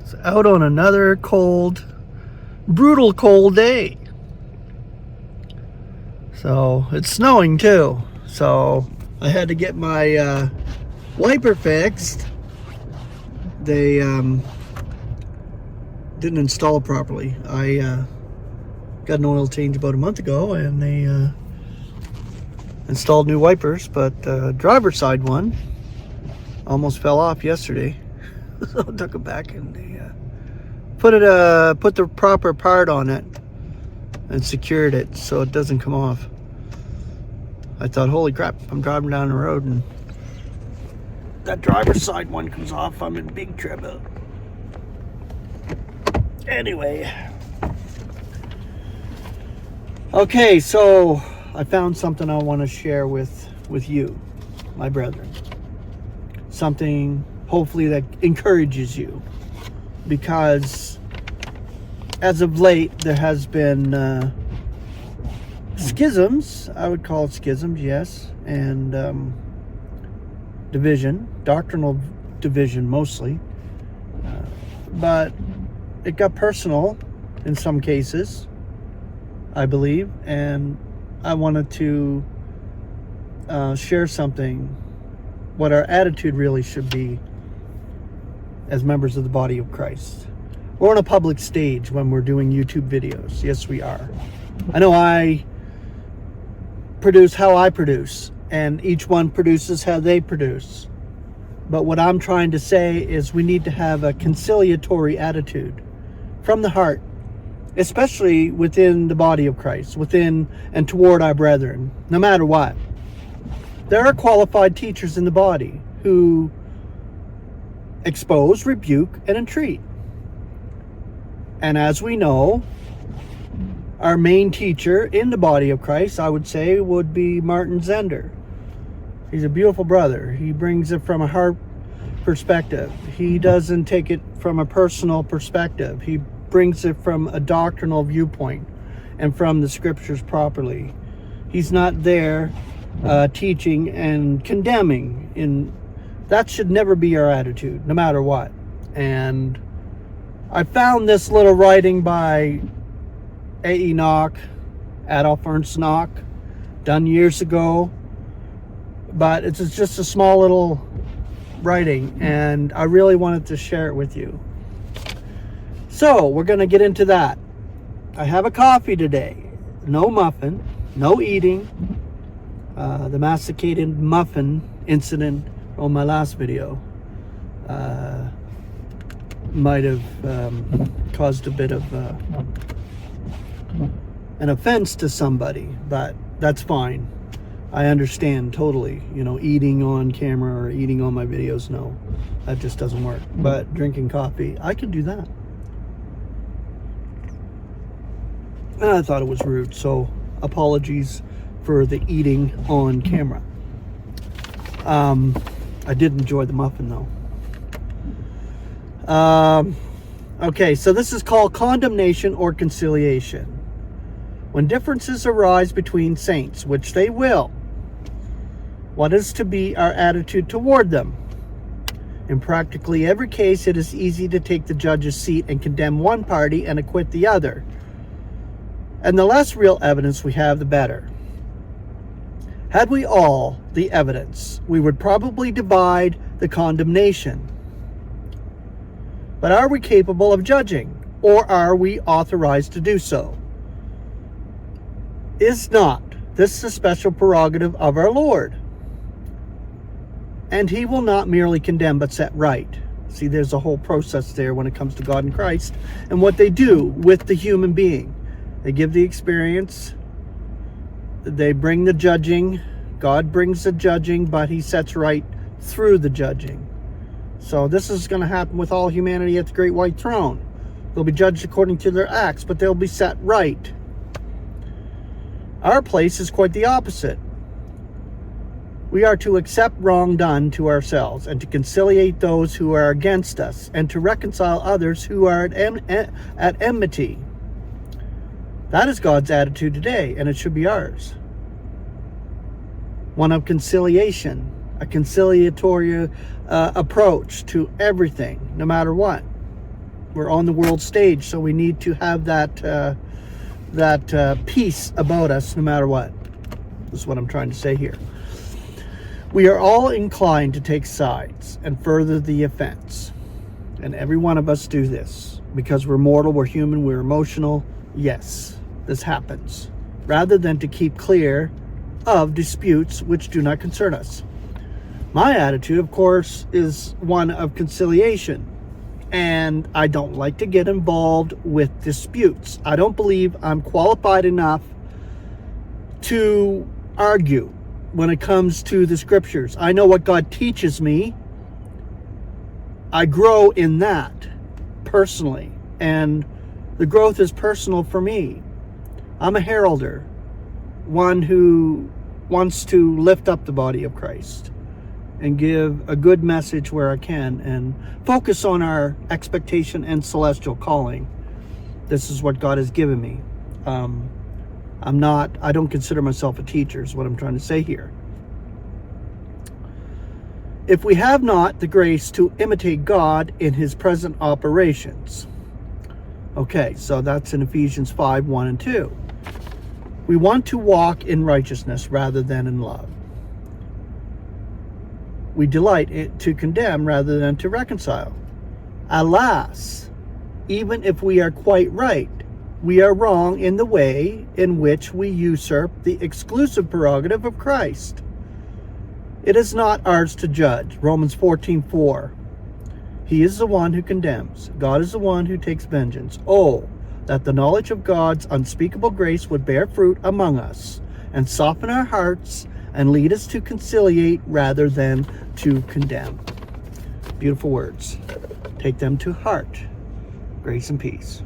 It's out on another cold, brutal cold day. So it's snowing too. So I had to get my wiper fixed. They didn't install it properly. I got an oil change about a month ago, and they installed new wipers, but driver's side one almost fell off yesterday. So I took it back and they put the proper part on it and secured it so it doesn't come off. I thought, holy crap, I'm driving down the road and that driver's side one comes off, I'm in big trouble. Anyway. Okay, so I found something I want to share with you, my brethren. Something hopefully that encourages you, because as of late there has been schisms, I would call it schisms, yes, and division, doctrinal division mostly, but it got personal in some cases, I believe, and I wanted to share something, what our attitude really should be as members of the body of Christ. We're on a public stage when we're doing YouTube videos. Yes, we are. I know I produce how I produce, and each one produces how they produce. But what I'm trying to say is we need to have a conciliatory attitude from the heart, especially within the body of Christ, within and toward our brethren, no matter what. There are qualified teachers in the body who expose, rebuke, and entreat. And as we know, our main teacher in the body of Christ, I would say, would be Martin Zender. He's a beautiful brother. He brings it from a heart perspective. He doesn't take it from a personal perspective. He brings it from a doctrinal viewpoint and from the scriptures properly. He's not there teaching and condemning. That should never be our attitude, no matter what. And I found this little writing by A.E. Nock, Adolf Ernst Nock, done years ago, but it's just a small little writing, and I really wanted to share it with you. So we're going to get into that. I have a coffee today. No muffin, no eating. The masticated muffin incident on my last video might have caused a bit of an offense to somebody, but that's fine. I understand totally. Eating on camera or eating on my videos, no, that just doesn't work. But drinking coffee, I can do that. And I thought it was rude, so apologies for the eating on camera. I did enjoy the muffin though. Okay, so this is called condemnation or conciliation. When differences arise between saints, which they will, what is to be our attitude toward them? In practically every case, it is easy to take the judge's seat and condemn one party and acquit the other. And the less real evidence we have, the better. Had we all the evidence, we would probably divide the condemnation. But are we capable of judging, or are we authorized to do so? Is not this the special prerogative of our Lord? And he will not merely condemn, but set right. See, there's a whole process there when it comes to God and Christ and what they do with the human being. They give the experience, they bring the judging, God brings the judging, but he sets right through the judging. So this is going to happen with all humanity at the great white throne. They'll be judged according to their acts, but they'll be set right. Our place is quite the opposite. We are to accept wrong done to ourselves, and to conciliate those who are against us, and to reconcile others who are at enmity. That is God's attitude today, and it should be ours. One of conciliation, a conciliatory approach to everything, no matter what. We're on the world stage, so we need to have that peace about us no matter what. This is what I'm trying to say here. We are all inclined to take sides and further the offense. And every one of us do this. Because we're mortal, we're human, we're emotional. Yes, this happens. Rather than to keep clear of disputes which do not concern us. My attitude, of course, is one of conciliation. And I don't like to get involved with disputes. I don't believe I'm qualified enough to argue when it comes to the scriptures. I know what God teaches me. I grow in that personally, and the growth is personal for me. I'm a heralder, one who wants to lift up the body of Christ and give a good message where I can and focus on our expectation and celestial calling. This is what God has given me. I don't consider myself a teacher, is what I'm trying to say here. If we have not the grace to imitate God in his present operations. Okay, so that's in Ephesians 5, 1 and 2. We want to walk in righteousness rather than in love. We delight to condemn rather than to reconcile. Alas, even if we are quite right, we are wrong in the way in which we usurp the exclusive prerogative of Christ. It is not ours to judge. Romans 14:4. He is the one who condemns. God is the one who takes vengeance. Oh, that the knowledge of God's unspeakable grace would bear fruit among us and soften our hearts and lead us to conciliate rather than to condemn. Beautiful words. Take them to heart. Grace and peace.